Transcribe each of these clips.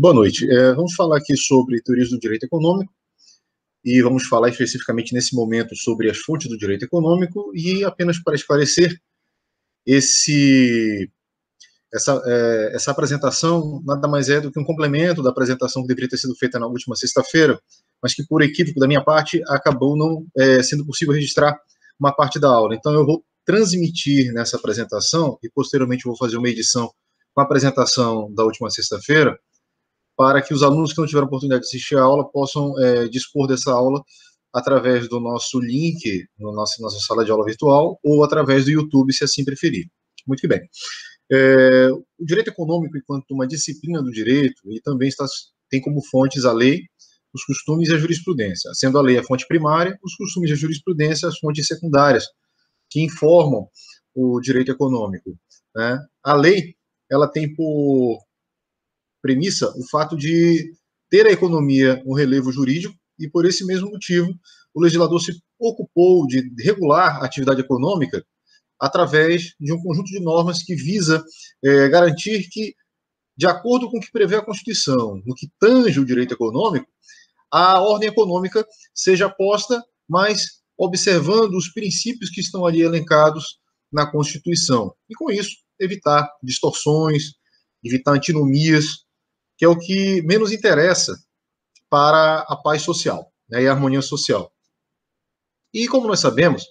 Boa noite. Vamos falar aqui sobre teorias do direito econômico e vamos falar especificamente nesse momento sobre as fontes do direito econômico e apenas para esclarecer, essa apresentação nada mais é do que um complemento da apresentação que deveria ter sido feita na última sexta-feira, mas que por equívoco da minha parte acabou não sendo possível registrar uma parte da aula. Então eu vou transmitir nessa apresentação e posteriormente vou fazer uma edição com a apresentação da última sexta-feira, para que os alunos que não tiveram oportunidade de assistir a aula possam dispor dessa aula através do nosso link, na nossa sala de aula virtual, ou através do YouTube, se assim preferir. Muito que bem. O direito econômico, enquanto uma disciplina do direito, ele também tem como fontes a lei, os costumes e a jurisprudência. Sendo a lei a fonte primária, os costumes e a jurisprudência as fontes secundárias, que informam o direito econômico, né? A lei, ela tem por premissa o fato de ter a economia um relevo jurídico e, por esse mesmo motivo, o legislador se ocupou de regular a atividade econômica através de um conjunto de normas que visa garantir que, de acordo com o que prevê a Constituição, no que tange o direito econômico, a ordem econômica seja posta, mas observando os princípios que estão ali elencados na Constituição. E, com isso, evitar distorções, evitar antinomias, que é o que menos interessa para a paz social, né, e a harmonia social. E, como nós sabemos,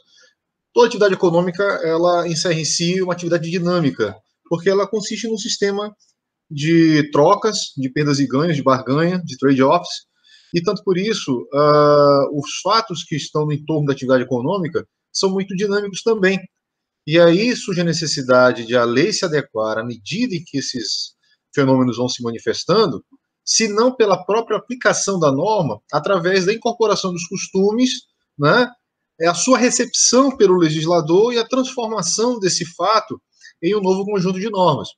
toda atividade econômica, ela encerra em si uma atividade dinâmica, porque ela consiste num sistema de trocas, de perdas e ganhos, de barganha, de trade-offs, e tanto por isso, os fatos que estão no entorno da atividade econômica são muito dinâmicos também. E aí surge a necessidade de a lei se adequar à medida em que esses fenômenos vão se manifestando, se não pela própria aplicação da norma, através da incorporação dos costumes, né, a sua recepção pelo legislador e a transformação desse fato em um novo conjunto de normas.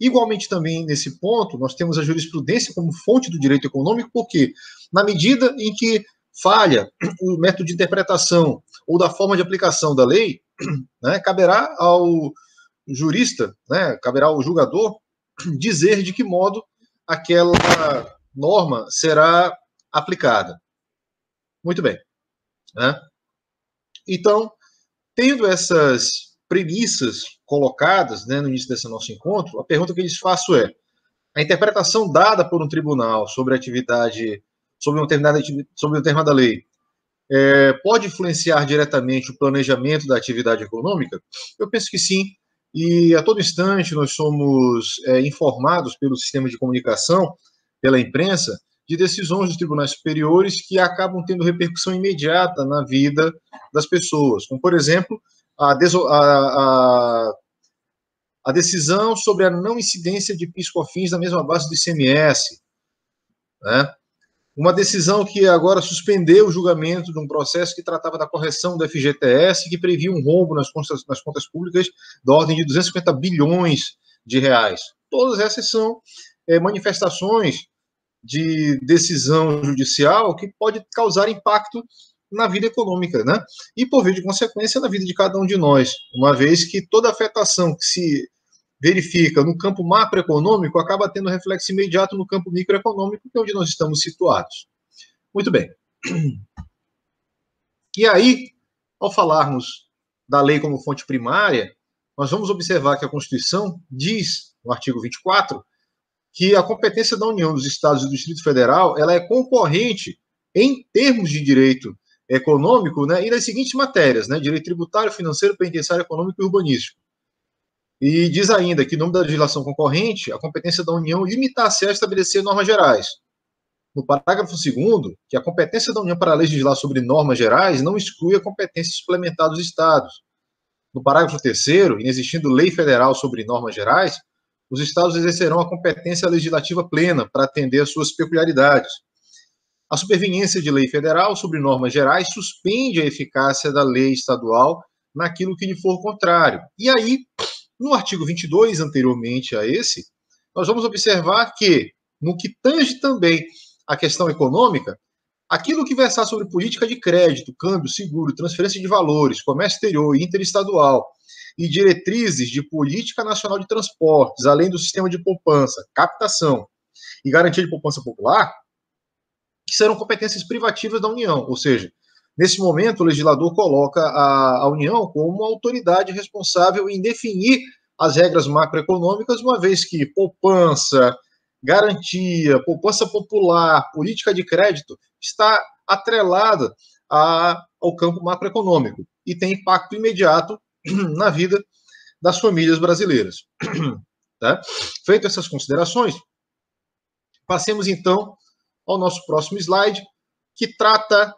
Igualmente também nesse ponto, nós temos a jurisprudência como fonte do direito econômico, porque na medida em que falha o método de interpretação ou da forma de aplicação da lei, né, caberá ao jurista, né, caberá ao julgador dizer de que modo aquela norma será aplicada. Muito bem, né? Então, tendo essas premissas colocadas, né, no início desse nosso encontro, a pergunta que eu lhes faço é: a interpretação dada por um tribunal sobre a atividade, sobre uma determinada lei, pode influenciar diretamente o planejamento da atividade econômica? Eu penso que sim, e a todo instante nós somos informados pelo sistema de comunicação, pela imprensa, de decisões dos tribunais superiores que acabam tendo repercussão imediata na vida das pessoas, como, por exemplo, a decisão sobre a não incidência de PIS/COFINS na mesma base do ICMS, né? Uma decisão que agora suspendeu o julgamento de um processo que tratava da correção do FGTS, que previa um rombo nas contas públicas da ordem de 250 bilhões de reais. Todas essas são manifestações de decisão judicial que pode causar impacto na vida econômica, né? E, por via de consequência, na vida de cada um de nós, uma vez que toda afetação que se verifica no campo macroeconômico acaba tendo reflexo imediato no campo microeconômico, que é onde nós estamos situados. Muito bem. E aí, ao falarmos da lei como fonte primária, nós vamos observar que a Constituição diz, no artigo 24, que a competência da União, dos Estados e do Distrito Federal, ela é concorrente em termos de direito econômico, né, e das seguintes matérias, né, direito tributário, financeiro, penitenciário, econômico e urbanístico. E diz ainda que, em nome da legislação concorrente, a competência da União limita-se a estabelecer normas gerais. No parágrafo 2º, que a competência da União para legislar sobre normas gerais não exclui a competência suplementar dos Estados. No parágrafo 3º, inexistindo lei federal sobre normas gerais, os Estados exercerão a competência legislativa plena para atender às suas peculiaridades. A superveniência de lei federal sobre normas gerais suspende a eficácia da lei estadual naquilo que lhe for contrário. E aí, no artigo 22, anteriormente a esse, nós vamos observar que, no que tange também a questão econômica, aquilo que versar sobre política de crédito, câmbio, seguro, transferência de valores, comércio exterior e interestadual, e diretrizes de política nacional de transportes, além do sistema de poupança, captação e garantia de poupança popular, que serão competências privativas da União, ou seja, nesse momento o legislador coloca a União como autoridade responsável em definir as regras macroeconômicas, uma vez que poupança, garantia, poupança popular, política de crédito está atrelada ao campo macroeconômico e tem impacto imediato na vida das famílias brasileiras. Tá? Feito essas considerações, passemos então ao nosso próximo slide, que trata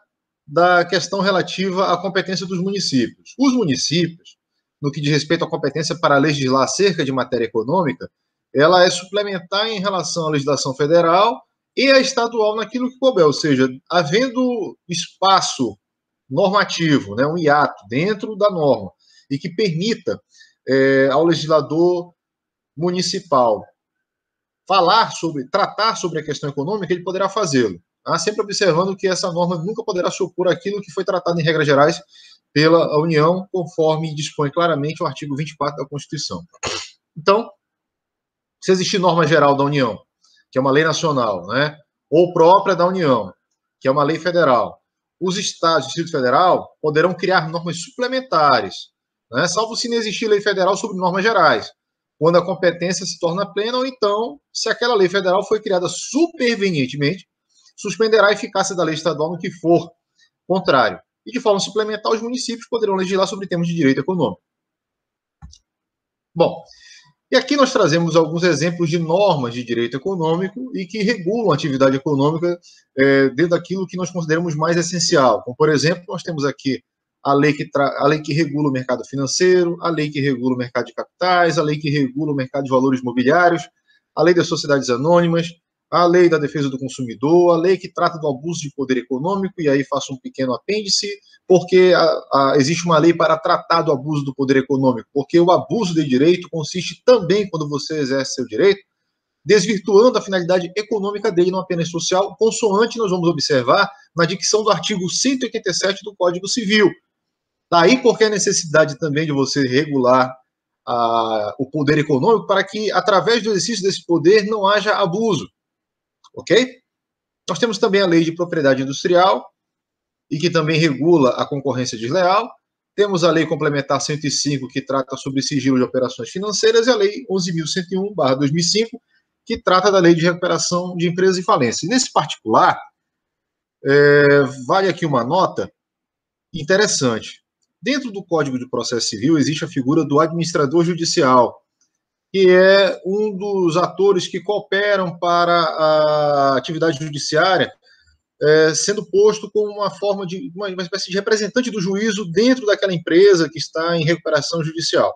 da questão relativa à competência dos municípios. Os municípios, no que diz respeito à competência para legislar acerca de matéria econômica, ela é suplementar em relação à legislação federal e à estadual naquilo que couber, ou seja, havendo espaço normativo, né, um hiato dentro da norma, e que permita ao legislador municipal tratar sobre a questão econômica, ele poderá fazê-lo. Sempre observando que essa norma nunca poderá se opor àquilo que foi tratado em regras gerais pela União, conforme dispõe claramente o artigo 24 da Constituição. Então, se existir norma geral da União, que é uma lei nacional, né, ou própria da União, que é uma lei federal, os estados e o Distrito Federal poderão criar normas suplementares, né, salvo se não existir lei federal sobre normas gerais, quando a competência se torna plena, ou então, se aquela lei federal foi criada supervenientemente, suspenderá a eficácia da lei estadual no que for contrário. E, de forma suplementar, os municípios poderão legislar sobre temas de direito econômico. Bom, e aqui nós trazemos alguns exemplos de normas de direito econômico e que regulam a atividade econômica dentro daquilo que nós consideramos mais essencial. Como, por exemplo, nós temos aqui a lei que regula o mercado financeiro, a lei que regula o mercado de capitais, a lei que regula o mercado de valores imobiliários, a lei das sociedades anônimas, a lei da defesa do consumidor, a lei que trata do abuso de poder econômico, e aí faço um pequeno apêndice, porque existe uma lei para tratar do abuso do poder econômico, porque o abuso de direito consiste também, quando você exerce seu direito, desvirtuando a finalidade econômica dele, não apenas social, consoante nós vamos observar na dicção do artigo 187 do Código Civil. Daí porque a necessidade também de você regular o poder econômico para que, através do exercício desse poder, não haja abuso. Ok? Nós temos também a lei de propriedade industrial, e que também regula a concorrência desleal. Temos a lei complementar 105, que trata sobre sigilo de operações financeiras, e a lei 11.101/2005, que trata da lei de recuperação de empresas em falência. E nesse particular, vale aqui uma nota interessante. Dentro do Código de Processo Civil existe a figura do administrador judicial, que é um dos atores que cooperam para a atividade judiciária, sendo posto como uma forma de uma espécie de representante do juízo dentro daquela empresa que está em recuperação judicial,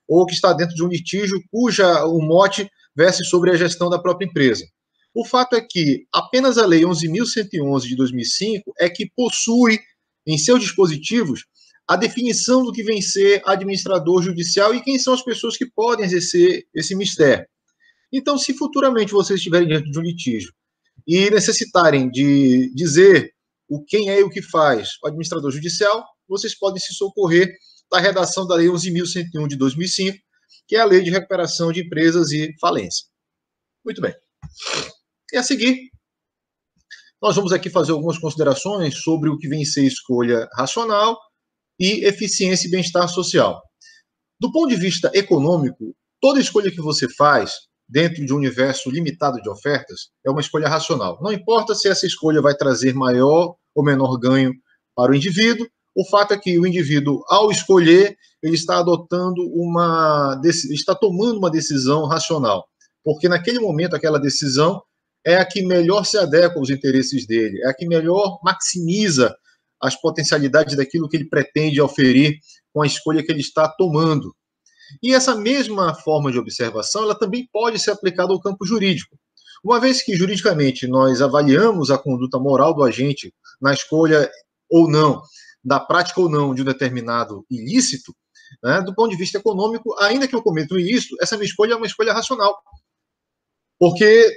ou que está dentro de um litígio o mote verse sobre a gestão da própria empresa. O fato é que apenas a Lei 11.111/2005 é que possui em seus dispositivos a definição do que vem ser administrador judicial e quem são as pessoas que podem exercer esse mistério. Então, se futuramente vocês estiverem diante de um litígio e necessitarem de dizer quem é e o que faz o administrador judicial, vocês podem se socorrer da redação da Lei 11.101/2005, que é a Lei de Recuperação de Empresas e Falência. Muito bem. E a seguir, nós vamos aqui fazer algumas considerações sobre o que vem ser escolha racional e eficiência e bem-estar social. Do ponto de vista econômico, toda escolha que você faz dentro de um universo limitado de ofertas é uma escolha racional. Não importa se essa escolha vai trazer maior ou menor ganho para o indivíduo, o fato é que o indivíduo, ao escolher, ele está está tomando uma decisão racional, porque naquele momento aquela decisão é a que melhor se adequa aos interesses dele, é a que melhor maximiza as potencialidades daquilo que ele pretende oferir com a escolha que ele está tomando. E essa mesma forma de observação, ela também pode ser aplicada ao campo jurídico. Uma vez que, juridicamente, nós avaliamos a conduta moral do agente na escolha ou não, da prática ou não de um determinado ilícito, né, do ponto de vista econômico, ainda que eu cometa um ilícito, essa minha escolha é uma escolha racional. Porque,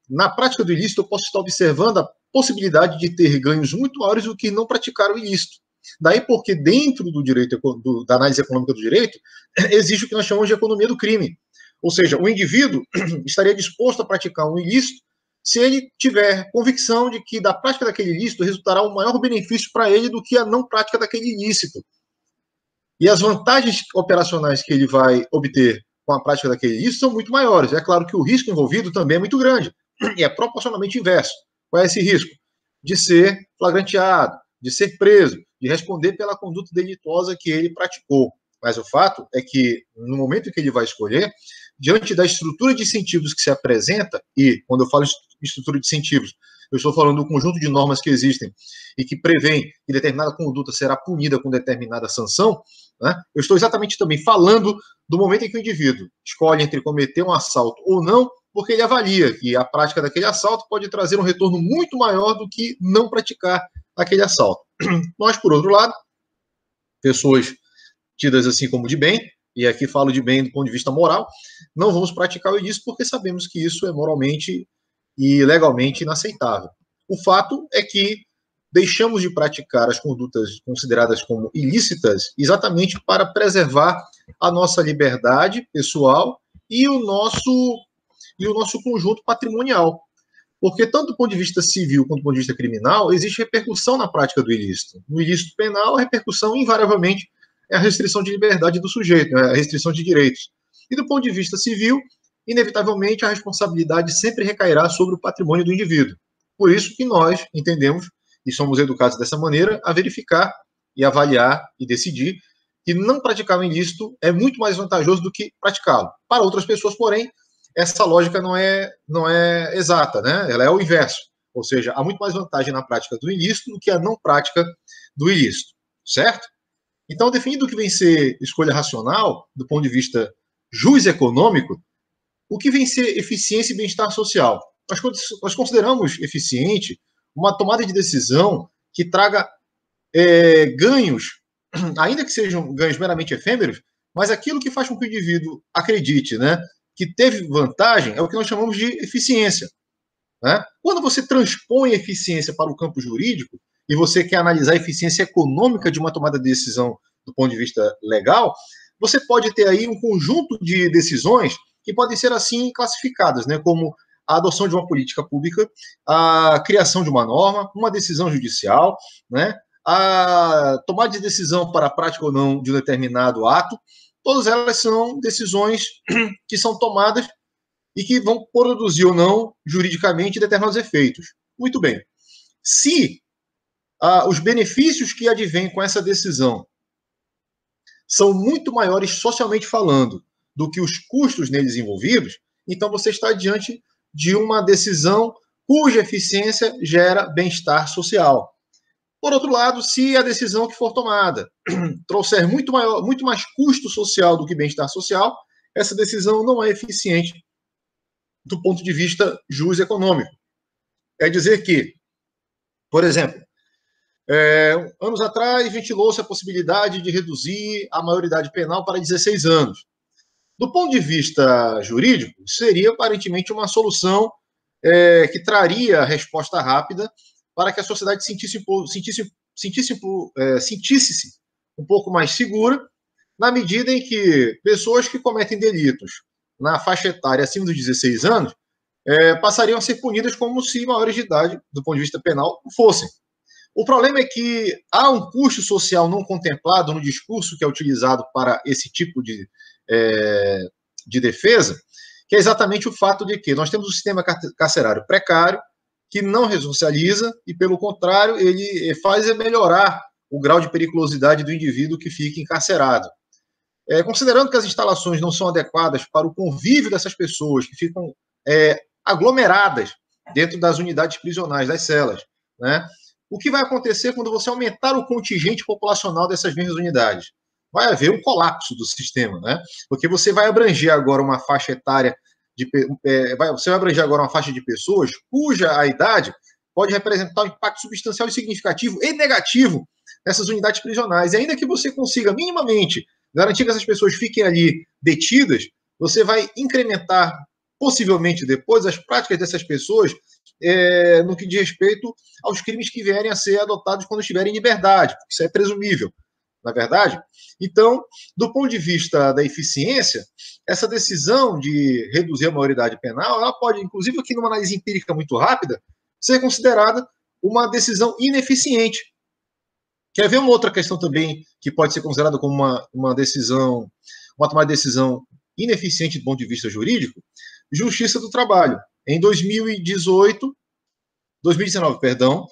na prática do ilícito, eu posso estar observando a possibilidade de ter ganhos muito maiores do que não praticar o ilícito. Daí porque dentro do direito, da análise econômica do direito, existe o que nós chamamos de economia do crime. Ou seja, o indivíduo estaria disposto a praticar um ilícito se ele tiver convicção de que da prática daquele ilícito resultará um maior benefício para ele do que a não prática daquele ilícito. E as vantagens operacionais que ele vai obter com a prática daquele ilícito são muito maiores. É claro que o risco envolvido também é muito grande, e é proporcionalmente inverso. Qual é esse risco? De ser flagranteado, de ser preso, de responder pela conduta delituosa que ele praticou. Mas o fato é que, no momento em que ele vai escolher, diante da estrutura de incentivos que se apresenta, e quando eu falo estrutura de incentivos, eu estou falando do conjunto de normas que existem e que prevêem que determinada conduta será punida com determinada sanção, né? Eu estou exatamente também falando do momento em que o indivíduo escolhe entre cometer um assalto ou não, porque ele avalia que a prática daquele assalto pode trazer um retorno muito maior do que não praticar aquele assalto. Nós, por outro lado, pessoas tidas assim como de bem, e aqui falo de bem do ponto de vista moral, não vamos praticar o ilícito porque sabemos que isso é moralmente e legalmente inaceitável. O fato é que deixamos de praticar as condutas consideradas como ilícitas exatamente para preservar a nossa liberdade pessoal e o nosso conjunto patrimonial. Porque tanto do ponto de vista civil quanto do ponto de vista criminal, existe repercussão na prática do ilícito. No ilícito penal, a repercussão, invariavelmente, é a restrição de liberdade do sujeito, né? A restrição de direitos. E do ponto de vista civil, inevitavelmente, a responsabilidade sempre recairá sobre o patrimônio do indivíduo. Por isso que nós entendemos, e somos educados dessa maneira, a verificar e avaliar e decidir que não praticar o ilícito é muito mais vantajoso do que praticá-lo. Para outras pessoas, porém, essa lógica não é exata, né? Ela é o inverso. Ou seja, há muito mais vantagem na prática do ilícito do que a não prática do ilícito, certo? Então, definido o que vem ser escolha racional, do ponto de vista jus econômico, o que vem ser eficiência e bem-estar social? Nós consideramos eficiente uma tomada de decisão que traga ganhos, ainda que sejam ganhos meramente efêmeros, mas aquilo que faz com que o indivíduo acredite, né, que teve vantagem é o que nós chamamos de eficiência. Né? Quando você transpõe eficiência para o campo jurídico e você quer analisar a eficiência econômica de uma tomada de decisão do ponto de vista legal, você pode ter aí um conjunto de decisões que podem ser assim classificadas, né, como a adoção de uma política pública, a criação de uma norma, uma decisão judicial, né, a tomada de decisão para a prática ou não de um determinado ato. Todas elas são decisões que são tomadas e que vão produzir ou não, juridicamente, determinados efeitos. Muito bem. Se os benefícios que advêm com essa decisão são muito maiores socialmente falando do que os custos neles envolvidos, então você está diante de uma decisão cuja eficiência gera bem-estar social. Por outro lado, se a decisão que for tomada trouxer muito mais custo social do que bem-estar social, essa decisão não é eficiente do ponto de vista jus econômico. É dizer que, por exemplo, anos atrás ventilou-se a possibilidade de reduzir a maioridade penal para 16 anos. Do ponto de vista jurídico, seria aparentemente uma solução que traria resposta rápida para que a sociedade sentisse-se um pouco mais segura, na medida em que pessoas que cometem delitos na faixa etária acima dos 16 anos passariam a ser punidas como se maiores de idade, do ponto de vista penal, fossem. O problema é que há um custo social não contemplado no discurso que é utilizado para esse tipo de defesa, que é exatamente o fato de que nós temos um sistema carcerário precário, que não ressocializa e, pelo contrário, ele faz melhorar o grau de periculosidade do indivíduo que fica encarcerado. Considerando que as instalações não são adequadas para o convívio dessas pessoas que ficam aglomeradas dentro das unidades prisionais, das celas, né? O que vai acontecer quando você aumentar o contingente populacional dessas mesmas unidades? Vai haver um colapso do sistema, né? Porque você vai abranger agora uma faixa etária você vai abranger agora uma faixa de pessoas cuja a idade pode representar um impacto substancial e significativo e negativo nessas unidades prisionais. E ainda que você consiga minimamente garantir que essas pessoas fiquem ali detidas, você vai incrementar possivelmente depois as práticas dessas pessoas no que diz respeito aos crimes que vierem a ser adotados quando estiverem em liberdade, porque isso é presumível. na verdade. Então, do ponto de vista da eficiência, essa decisão de reduzir a maioridade penal, ela pode, inclusive aqui numa análise empírica muito rápida, ser considerada uma decisão ineficiente. Quer ver uma outra questão também que pode ser considerada como uma decisão, uma tomada de decisão ineficiente do ponto de vista jurídico? Justiça do Trabalho. Em 2019, perdão,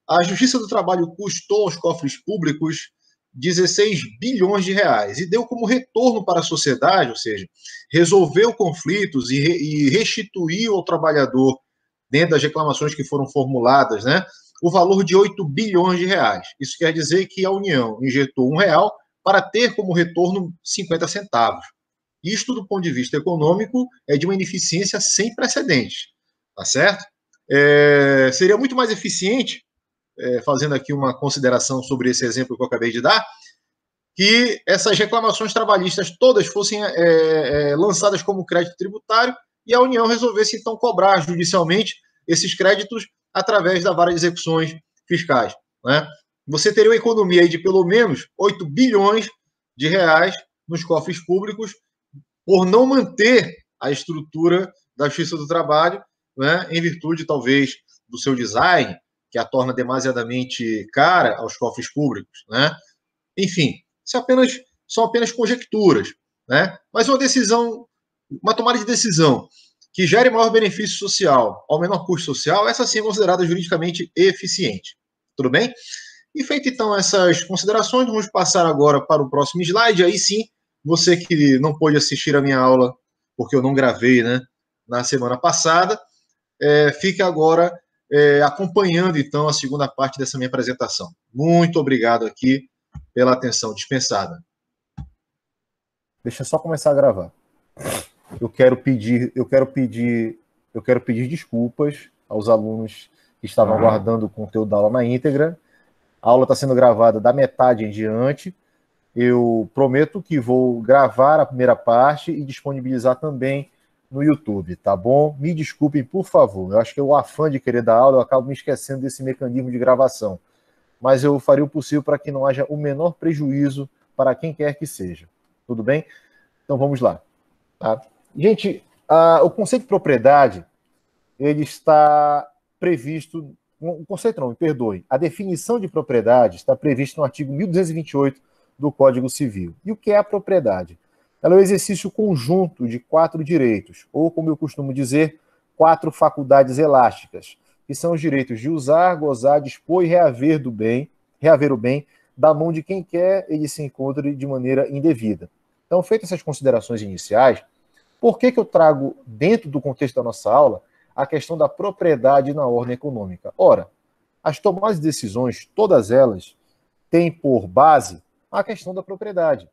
a Justiça do Trabalho custou aos cofres públicos 16 bilhões de reais e deu como retorno para a sociedade, ou seja, resolveu conflitos e restituiu ao trabalhador, dentro das reclamações que foram formuladas, né, o valor de 8 bilhões de reais. Isso quer dizer que a União injetou R$ 1 para ter como retorno 50 centavos. Isto, do ponto de vista econômico, é de uma ineficiência sem precedentes, tá certo? Seria muito mais eficiente, fazendo aqui uma consideração sobre esse exemplo que eu acabei de dar, que essas reclamações trabalhistas todas fossem lançadas como crédito tributário e a União resolvesse, então, cobrar judicialmente esses créditos através da vara de execuções fiscais, né? Você teria uma economia aí de pelo menos 8 bilhões de reais nos cofres públicos por não manter a estrutura da Justiça do Trabalho, né, em virtude, talvez, do seu design, que a torna demasiadamente cara aos cofres públicos, né? Enfim, são apenas conjecturas, né? Mas uma tomada de decisão que gere maior benefício social ao menor custo social, essa sim é considerada juridicamente eficiente. Tudo bem? E feito então essas considerações, vamos passar agora para o próximo slide. Aí sim, você que não pôde assistir a minha aula, porque eu não gravei, né, na semana passada, fica agora acompanhando então a segunda parte dessa minha apresentação. Muito obrigado aqui pela atenção dispensada. Deixa eu só começar a gravar. Eu quero pedir desculpas aos alunos que estavam aguardando o conteúdo da aula na íntegra. A aula está sendo gravada da metade em diante. Eu prometo que vou gravar a primeira parte e disponibilizar também no YouTube, tá bom? Me desculpem, por favor. Eu acho que o afã de querer dar aula, eu acabo me esquecendo desse mecanismo de gravação. Mas eu farei o possível para que não haja o menor prejuízo para quem quer que seja. Tudo bem? Então vamos lá. Tá? Gente, o conceito de propriedade, ele está previsto... O conceito não, me perdoe. A definição de propriedade está prevista no artigo 1228 do Código Civil. E o que é a propriedade? Ela é o exercício conjunto de 4 direitos, ou, como eu costumo dizer, 4 faculdades elásticas, que são os direitos de usar, gozar, dispor e reaver o bem da mão de quem quer ele se encontre de maneira indevida. Então, feitas essas considerações iniciais, por que eu trago, dentro do contexto da nossa aula, a questão da propriedade na ordem econômica? Ora, as tomadas de decisões, todas elas, têm por base a questão da propriedade.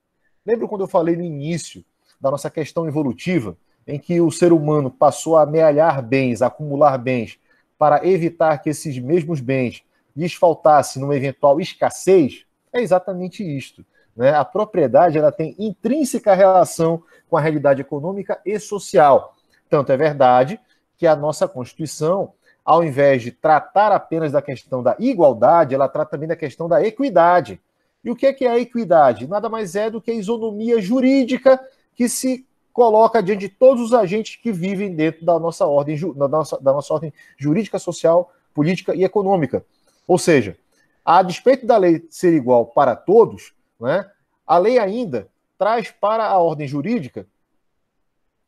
Lembra quando eu falei no início da nossa questão evolutiva, em que o ser humano passou a amealhar bens, a acumular bens, para evitar que esses mesmos bens lhes faltassem numa eventual escassez? É exatamente isto, né? A propriedade, ela tem intrínseca relação com a realidade econômica e social. Tanto é verdade que a nossa Constituição, ao invés de tratar apenas da questão da igualdade, ela trata também da questão da equidade. E o que é a equidade? Nada mais é do que a isonomia jurídica que se coloca diante de todos os agentes que vivem dentro da nossa ordem, da nossa ordem jurídica, social, política e econômica. Ou seja, a despeito da lei ser igual para todos, né, a lei ainda traz para a ordem jurídica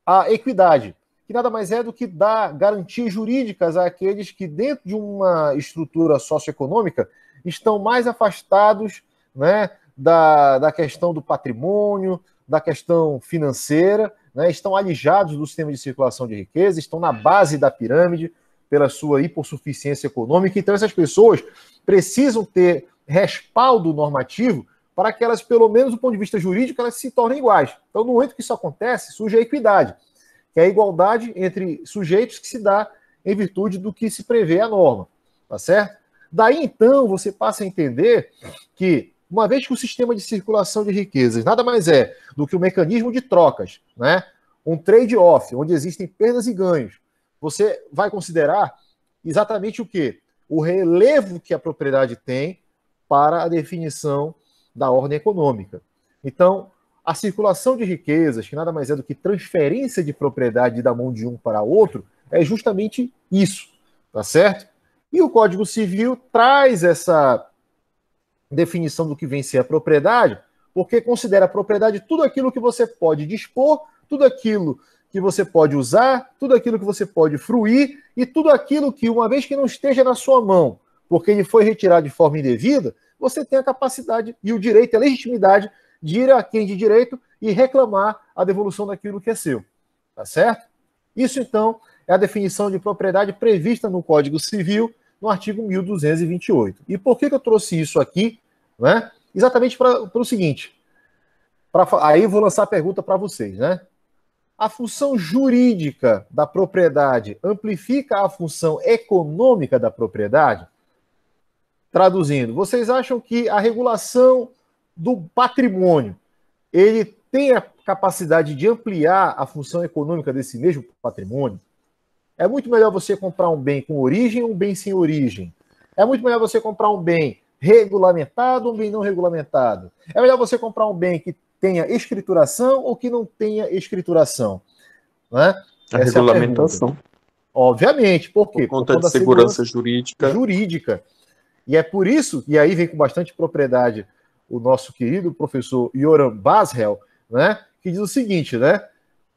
a equidade, que nada mais é do que dar garantias jurídicas àqueles que, dentro de uma estrutura socioeconômica, estão mais afastados, né, da questão do patrimônio, da questão financeira, né, estão alijados do sistema de circulação de riqueza, estão na base da pirâmide pela sua hipossuficiência econômica. Então, essas pessoas precisam ter respaldo normativo para que elas, pelo menos do ponto de vista jurídico, elas se tornem iguais. Então, no momento que isso acontece, surge a equidade, que é a igualdade entre sujeitos que se dá em virtude do que se prevê a norma, tá certo? Daí, então, você passa a entender que, uma vez que o sistema de circulação de riquezas nada mais é do que um mecanismo de trocas, né? Um trade-off, onde existem perdas e ganhos, você vai considerar exatamente o quê? O relevo que a propriedade tem para a definição da ordem econômica. Então, a circulação de riquezas, que nada mais é do que transferência de propriedade da mão de um para outro, é justamente isso, tá certo? E o Código Civil traz essa definição do que vem ser a propriedade, porque considera a propriedade tudo aquilo que você pode dispor, tudo aquilo que você pode usar, tudo aquilo que você pode fruir e tudo aquilo que, uma vez que não esteja na sua mão, porque ele foi retirado de forma indevida, você tem a capacidade e o direito, a legitimidade de ir a quem de direito e reclamar a devolução daquilo que é seu. Tá certo? Isso, então, é a definição de propriedade prevista no Código Civil, no artigo 1228. E por que eu trouxe isso aqui? Né? Exatamente para o seguinte. Aí eu vou lançar a pergunta para vocês, né? A função jurídica da propriedade amplifica a função econômica da propriedade? Traduzindo, vocês acham que a regulação do patrimônio, ele tem a capacidade de ampliar a função econômica desse mesmo patrimônio? É muito melhor você comprar um bem com origem ou um bem sem origem? É muito melhor você comprar um bem regulamentado ou um bem não regulamentado? É melhor você comprar um bem que tenha escrituração ou que não tenha escrituração? Né? A regulamentação. Obviamente, por quê? Por conta de segurança jurídica. E é por isso, e aí vem com bastante propriedade o nosso querido professor Yoram Basel, né, que diz o seguinte, né?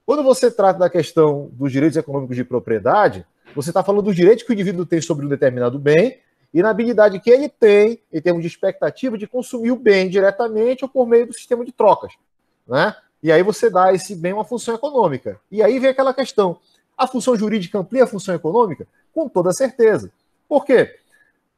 Quando você trata da questão dos direitos econômicos de propriedade, você está falando dos direitos que o indivíduo tem sobre um determinado bem e na habilidade que ele tem, em termos de expectativa, de consumir o bem diretamente ou por meio do sistema de trocas, né? E aí você dá a esse bem uma função econômica. E aí vem aquela questão, a função jurídica amplia a função econômica? Com toda certeza. Por quê?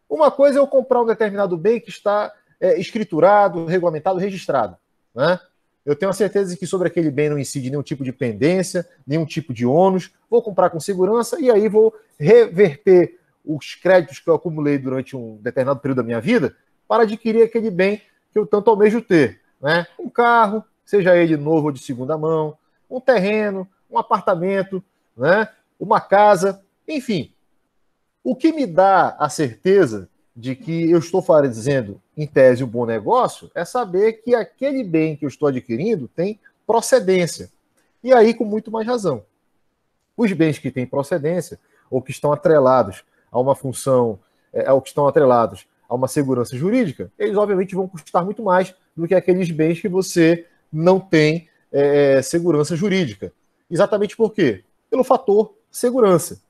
Uma coisa é eu comprar um determinado bem que está escriturado, regulamentado, registrado, né? Eu tenho a certeza de que sobre aquele bem não incide nenhum tipo de pendência, nenhum tipo de ônus, vou comprar com segurança e aí vou reverter os créditos que eu acumulei durante um determinado período da minha vida para adquirir aquele bem que eu tanto almejo ter, né? Um carro, seja ele novo ou de segunda mão, um terreno, um apartamento, né? Uma casa, enfim. O que me dá a certeza de que eu estou fazendo, em tese, um bom negócio, é saber que aquele bem que eu estou adquirindo tem procedência. E aí, com muito mais razão. Os bens que têm procedência, ou que estão atrelados a uma função, ou que estão atrelados a uma segurança jurídica, eles, obviamente, vão custar muito mais do que aqueles bens que você não tem segurança jurídica. Exatamente por quê? Pelo fator segurança.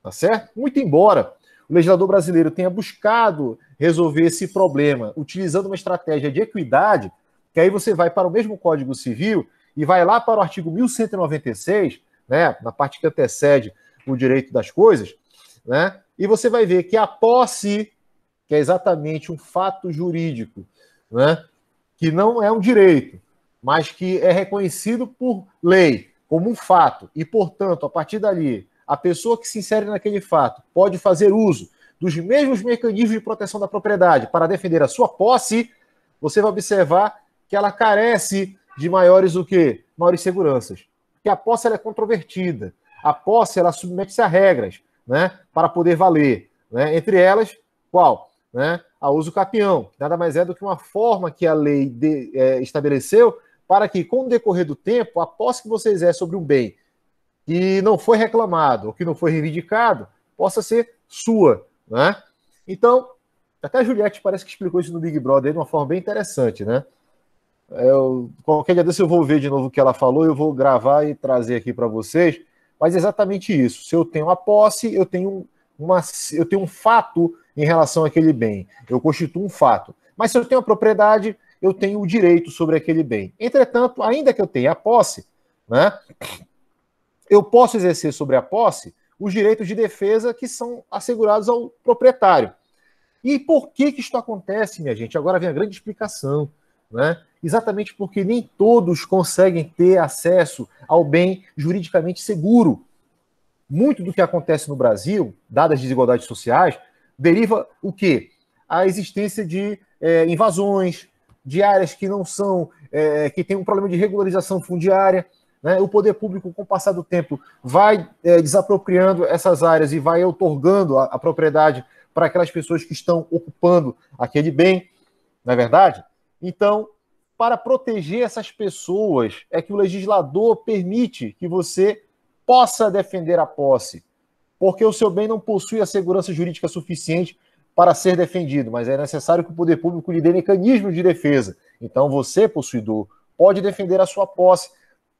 Tá certo? Muito embora o legislador brasileiro tenha buscado resolver esse problema utilizando uma estratégia de equidade, que aí você vai para o mesmo Código Civil e vai lá para o artigo 1196, né, na parte que antecede o direito das coisas, né, e você vai ver que a posse, que é exatamente um fato jurídico, né, que não é um direito, mas que é reconhecido por lei como um fato, e, portanto, a partir dali, a pessoa que se insere naquele fato pode fazer uso dos mesmos mecanismos de proteção da propriedade para defender a sua posse, você vai observar que ela carece de maiores o quê? Maiores seguranças. Porque a posse ela é controvertida. A posse ela submete-se a regras, né, para poder valer. Né? Entre elas, qual? Né? A uso capião, que nada mais é do que uma forma que a lei estabeleceu para que, com o decorrer do tempo, a posse que você exerce sobre um bem que não foi reclamado ou que não foi reivindicado, possa ser sua, né? Então, até a Juliette parece que explicou isso no Big Brother de uma forma bem interessante, né? Qualquer dia desse eu vou ver de novo o que ela falou, eu vou gravar e trazer aqui para vocês, mas é exatamente isso. Se eu tenho a posse, eu tenho um fato em relação àquele bem, eu constituo um fato. Mas se eu tenho a propriedade, eu tenho o direito sobre aquele bem. Entretanto, ainda que eu tenha a posse, né? Eu posso exercer sobre a posse os direitos de defesa que são assegurados ao proprietário. E por que isto acontece, minha gente? Agora vem a grande explicação, né? Exatamente porque nem todos conseguem ter acesso ao bem juridicamente seguro. Muito do que acontece no Brasil, dadas as desigualdades sociais, deriva o quê? A existência de invasões, de áreas que não são, que tem um problema de regularização fundiária. Né? O poder público, com o passar do tempo, vai desapropriando essas áreas e vai outorgando a propriedade para aquelas pessoas que estão ocupando aquele bem, não é verdade? Então, para proteger essas pessoas, é que o legislador permite que você possa defender a posse, porque o seu bem não possui a segurança jurídica suficiente para ser defendido, mas é necessário que o poder público lhe dê mecanismos de defesa. Então, você, possuidor, pode defender a sua posse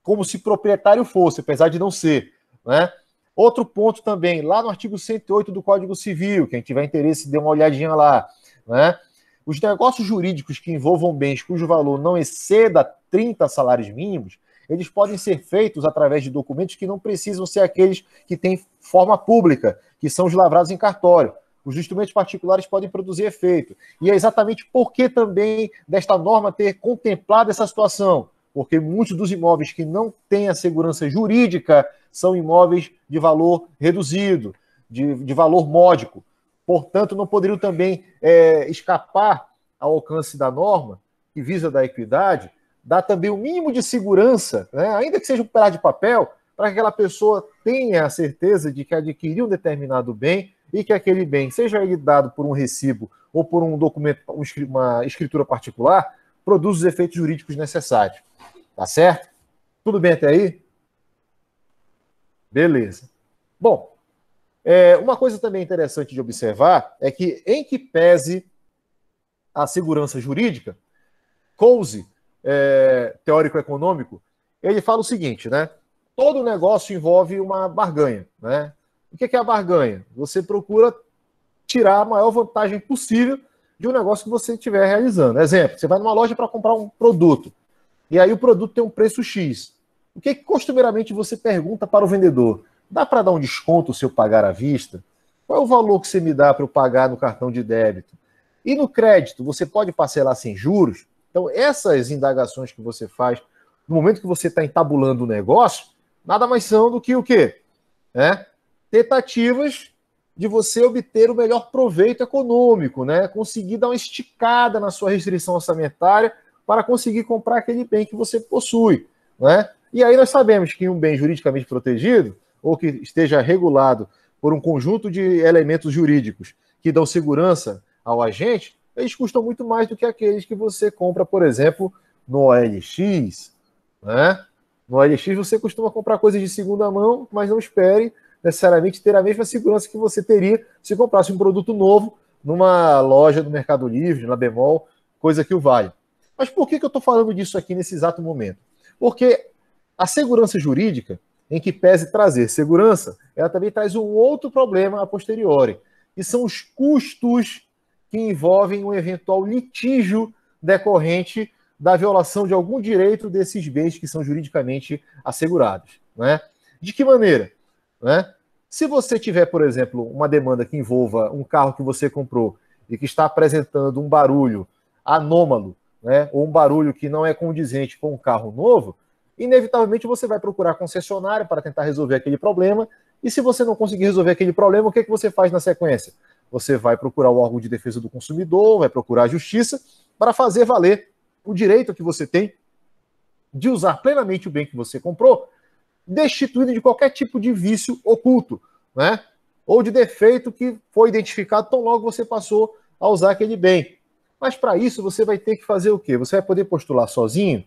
como se proprietário fosse, apesar de não ser, né? Outro ponto também, lá no artigo 108 do Código Civil, quem tiver interesse, dê uma olhadinha lá, né? Os negócios jurídicos que envolvam bens cujo valor não exceda 30 salários mínimos, eles podem ser feitos através de documentos que não precisam ser aqueles que têm forma pública, que são os lavrados em cartório. Os instrumentos particulares podem produzir efeito. E é exatamente por que também desta norma ter contemplado essa situação, porque muitos dos imóveis que não têm a segurança jurídica são imóveis de valor reduzido, de valor módico. Portanto, não poderiam também escapar ao alcance da norma, que visa da equidade, dar também o mínimo de segurança, né, ainda que seja um pedaço de papel, para que aquela pessoa tenha a certeza de que adquiriu um determinado bem e que aquele bem, seja ele dado por um recibo ou por um documento, uma escritura particular, produz os efeitos jurídicos necessários. Tá certo? Tudo bem até aí? Beleza. Bom, uma coisa também interessante de observar é que, em que pese a segurança jurídica, Coase, teórico-econômico, ele fala o seguinte, né? Todo negócio envolve uma barganha, né? O que é a barganha? Você procura tirar a maior vantagem possível de um negócio que você estiver realizando. Exemplo, você vai numa loja para comprar um produto, e aí o produto tem um preço X. O que costumeiramente você pergunta para o vendedor? Dá para dar um desconto se eu pagar à vista? Qual é o valor que você me dá para eu pagar no cartão de débito? E no crédito, você pode parcelar sem juros? Então, essas indagações que você faz no momento que você está entabulando o negócio, nada mais são do que o quê? Tentativas de você obter o melhor proveito econômico, né? Conseguir dar uma esticada na sua restrição orçamentária para conseguir comprar aquele bem que você possui, né? E aí nós sabemos que um bem juridicamente protegido, ou que esteja regulado por um conjunto de elementos jurídicos que dão segurança ao agente, eles custam muito mais do que aqueles que você compra, por exemplo, no OLX, né? No OLX você costuma comprar coisas de segunda mão, mas não espere necessariamente ter a mesma segurança que você teria se comprasse um produto novo numa loja do Mercado Livre, na Bemol, coisa que o vale. Mas por que eu estou falando disso aqui nesse exato momento? Porque a segurança jurídica, em que pese trazer segurança, ela também traz um outro problema a posteriori, que são os custos que envolvem um eventual litígio decorrente da violação de algum direito desses bens que são juridicamente assegurados, né? De que maneira? Né? Se você tiver, por exemplo, uma demanda que envolva um carro que você comprou e que está apresentando um barulho anômalo, né, ou um barulho que não é condizente com um carro novo, inevitavelmente você vai procurar a concessionária para tentar resolver aquele problema, e se você não conseguir resolver aquele problema, o que você faz na sequência? Você vai procurar o órgão de defesa do consumidor, vai procurar a justiça para fazer valer o direito que você tem de usar plenamente o bem que você comprou, destituído de qualquer tipo de vício oculto, né? Ou de defeito que foi identificado tão logo você passou a usar aquele bem. Mas para isso você vai ter que fazer o quê? Você vai poder postular sozinho?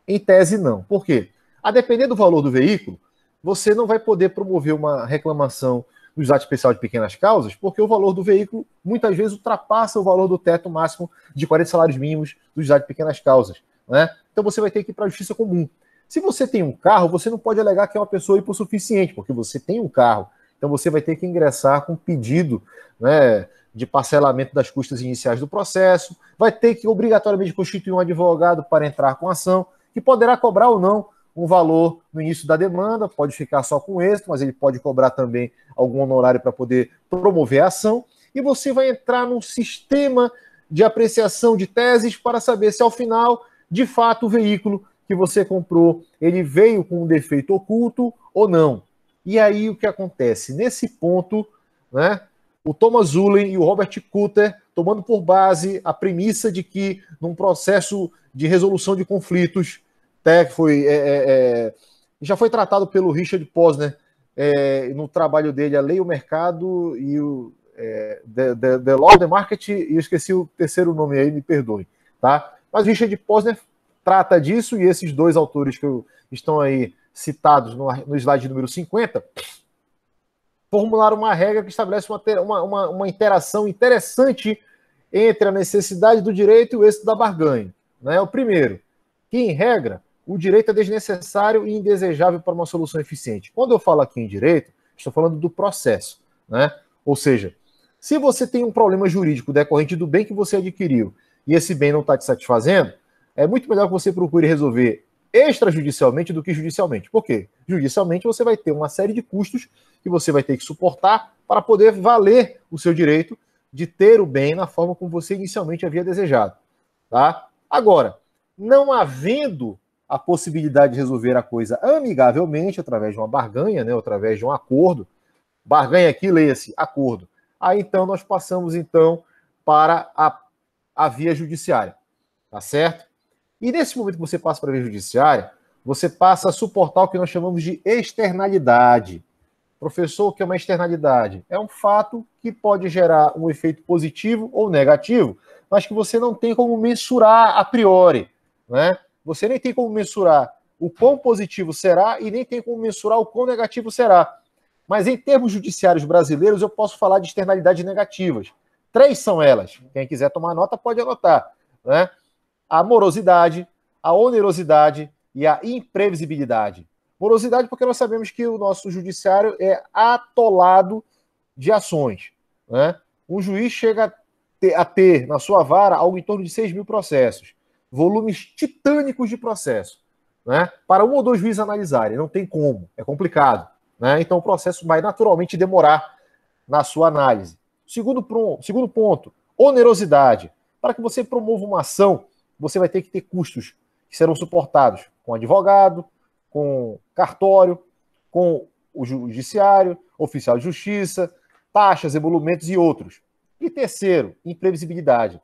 Em tese, não. Por quê? A depender do valor do veículo, você não vai poder promover uma reclamação no juizado especial de pequenas causas, porque o valor do veículo muitas vezes ultrapassa o valor do teto máximo de 40 salários mínimos do juizado de pequenas causas, né? Então você vai ter que ir para a justiça comum. Se você tem um carro, você não pode alegar que é uma pessoa hipossuficiente, porque você tem um carro. Então você vai ter que ingressar com pedido, né, de parcelamento das custas iniciais do processo, vai ter que obrigatoriamente constituir um advogado para entrar com a ação, que poderá cobrar ou não um valor no início da demanda, pode ficar só com êxito, mas ele pode cobrar também algum honorário para poder promover a ação, e você vai entrar num sistema de apreciação de teses para saber se ao final, de fato, o veículo que você comprou, ele veio com um defeito oculto ou não. E aí o que acontece? Nesse ponto, né, o Thomas Ullen e o Robert Kutter, tomando por base a premissa de que num processo de resolução de conflitos, já foi tratado pelo Richard Posner no trabalho dele, A Lei e o Mercado e o The Law, The Market, e eu esqueci o terceiro nome aí, me perdoe, tá? Mas Richard Posner trata disso, e esses dois autores que estão aí citados no slide número 50 formularam uma regra que estabelece uma interação interessante entre a necessidade do direito e o êxito da barganha. Né? O primeiro, que em regra, o direito é desnecessário e indesejável para uma solução eficiente. Quando eu falo aqui em direito, estou falando do processo. Né? Ou seja, se você tem um problema jurídico decorrente do bem que você adquiriu e esse bem não está te satisfazendo, é muito melhor que você procure resolver extrajudicialmente do que judicialmente. Por quê? Judicialmente você vai ter uma série de custos que você vai ter que suportar para poder valer o seu direito de ter o bem na forma como você inicialmente havia desejado. Tá? Agora, não havendo a possibilidade de resolver a coisa amigavelmente, através de uma barganha, né, através de um acordo, barganha aqui, leia-se, acordo. Aí então nós passamos então para a via judiciária. Tá certo? E nesse momento que você passa para a via judiciária, você passa a suportar o que nós chamamos de externalidade. Professor, o que é uma externalidade? É um fato que pode gerar um efeito positivo ou negativo, mas que você não tem como mensurar a priori. Né? Você nem tem como mensurar o quão positivo será e nem tem como mensurar o quão negativo será. Mas em termos judiciários brasileiros, eu posso falar de externalidades negativas. 3 são elas. Quem quiser tomar nota pode anotar. Né? A morosidade, a onerosidade e a imprevisibilidade. Morosidade porque nós sabemos que o nosso judiciário é atolado de ações. Né? Um juiz chega a ter na sua vara algo em torno de 6 mil processos. Volumes titânicos de processo. Né? Para 1 ou 2 juízes analisarem, não tem como, é complicado. Né? Então o processo vai naturalmente demorar na sua análise. Segundo ponto, onerosidade. Para que você promova uma ação, você vai ter que ter custos que serão suportados com advogado, com cartório, com o judiciário, oficial de justiça, taxas, emolumentos e outros. E terceiro, imprevisibilidade.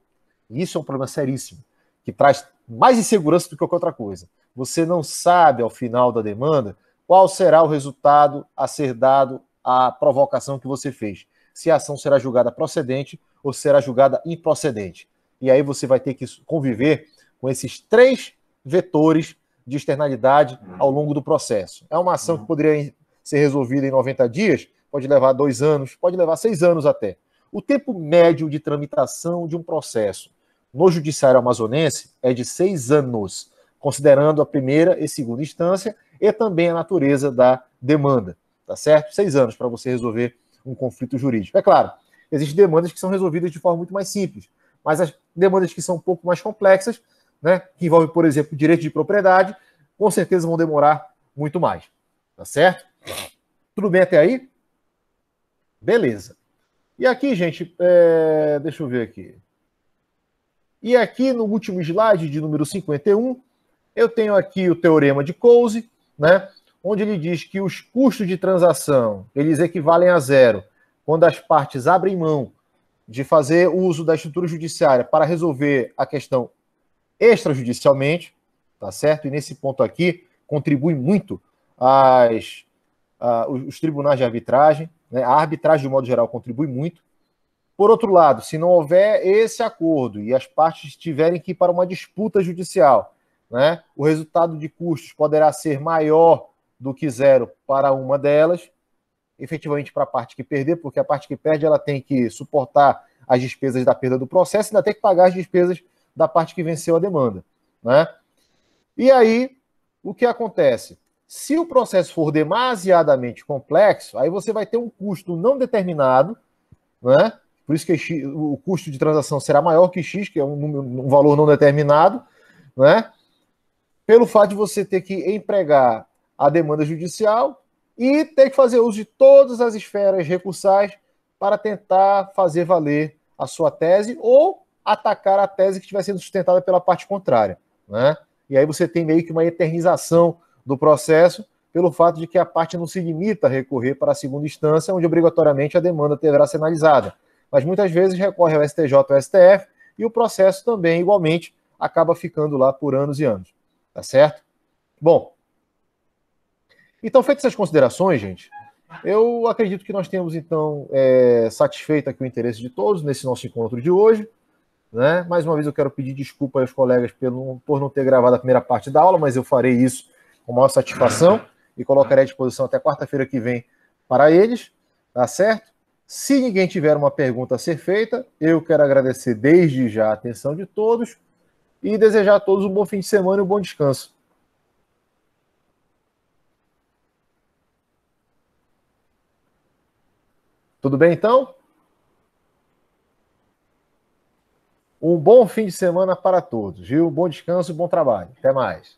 Isso é um problema seríssimo, que traz mais insegurança do que qualquer outra coisa. Você não sabe, ao final da demanda, qual será o resultado a ser dado à provocação que você fez. Se a ação será julgada procedente ou será julgada improcedente. E aí você vai ter que conviver com esses 3 vetores de externalidade ao longo do processo. É uma ação que poderia ser resolvida em 90 dias, pode levar 2 anos, pode levar 6 anos até. O tempo médio de tramitação de um processo no judiciário amazonense é de 6 anos, considerando a primeira e segunda instância e também a natureza da demanda, tá certo? 6 anos para você resolver um conflito jurídico. É claro, existem demandas que são resolvidas de forma muito mais simples, mas as demandas que são um pouco mais complexas, né, que envolvem, por exemplo, direito de propriedade, com certeza vão demorar muito mais. Tá certo? Tudo bem até aí? Beleza. E aqui, gente, deixa eu ver aqui. E aqui no último slide, de número 51, eu tenho aqui o teorema de Coase, né, onde ele diz que os custos de transação, eles equivalem a 0 quando as partes abrem mão de fazer uso da estrutura judiciária para resolver a questão extrajudicialmente, tá certo? E nesse ponto aqui, contribui muito os tribunais de arbitragem, né? A arbitragem, de modo geral, contribui muito. Por outro lado, se não houver esse acordo e as partes tiverem que ir para uma disputa judicial, né, o resultado de custos poderá ser maior do que 0 para uma delas, efetivamente para a parte que perder, porque a parte que perde ela tem que suportar as despesas da perda do processo e ainda tem que pagar as despesas da parte que venceu a demanda. Né? E aí, o que acontece? Se o processo for demasiadamente complexo, aí você vai ter um custo não determinado, né? Por isso que o custo de transação será maior que X, que é um valor não determinado, né? Pelo fato de você ter que empregar a demanda judicial e ter que fazer uso de todas as esferas recursais para tentar fazer valer a sua tese ou atacar a tese que estiver sendo sustentada pela parte contrária. Né? E aí você tem meio que uma eternização do processo pelo fato de que a parte não se limita a recorrer para a segunda instância, onde obrigatoriamente a demanda deverá ser analisada. Mas muitas vezes recorre ao STJ ou ao STF e o processo também, igualmente, acaba ficando lá por anos e anos. Tá certo? Bom, então, feitas essas considerações, gente, eu acredito que nós temos, então, satisfeito aqui o interesse de todos nesse nosso encontro de hoje. né? Mais uma vez eu quero pedir desculpa aos colegas por não ter gravado a primeira parte da aula, mas eu farei isso com maior satisfação e colocarei à disposição até quarta-feira que vem para eles, tá certo? Se ninguém tiver uma pergunta a ser feita, eu quero agradecer desde já a atenção de todos e desejar a todos um bom fim de semana e um bom descanso. Tudo bem, então? Um bom fim de semana para todos, viu? Bom descanso e bom trabalho. Até mais.